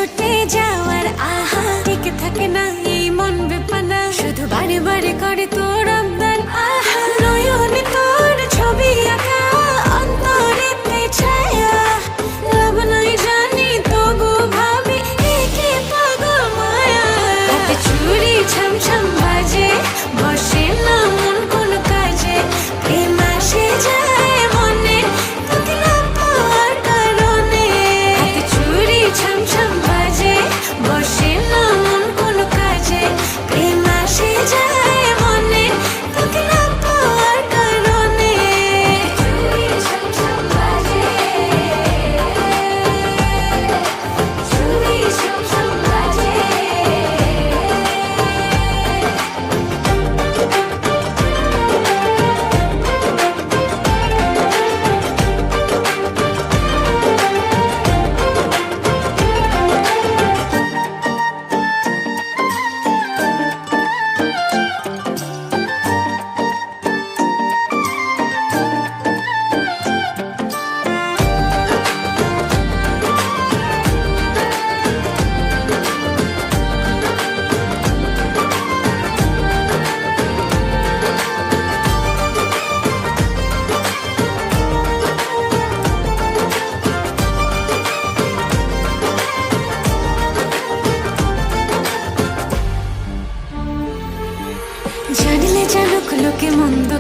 ছুটে যাওয়ার আহা টিকে থাকে না এই মন বেপানা শুধু বারে বারে করে তোর আবদার আহা নয়নে তোর ছবি আঁকা অন্তরেতে ছায়া লাভ নাই জানি তবু ভাবি একে পাগল মায়া হাতে চুড়ি ছম ছম বাজে বসে না মন কোন কাজে প্রেম আসে যায় মনে তোকে না পাওয়ার কারণে হাতে চুড়ি ছম ছম বাজে বসে না মন কোন কাজে প্রেম আসে যায় মনে তোকে না পাওয়ার কারণে চুড়ি ছম ছম বাজে চুড়ি ছম ছম বাজে জানলে জানুক লোকে মন্দ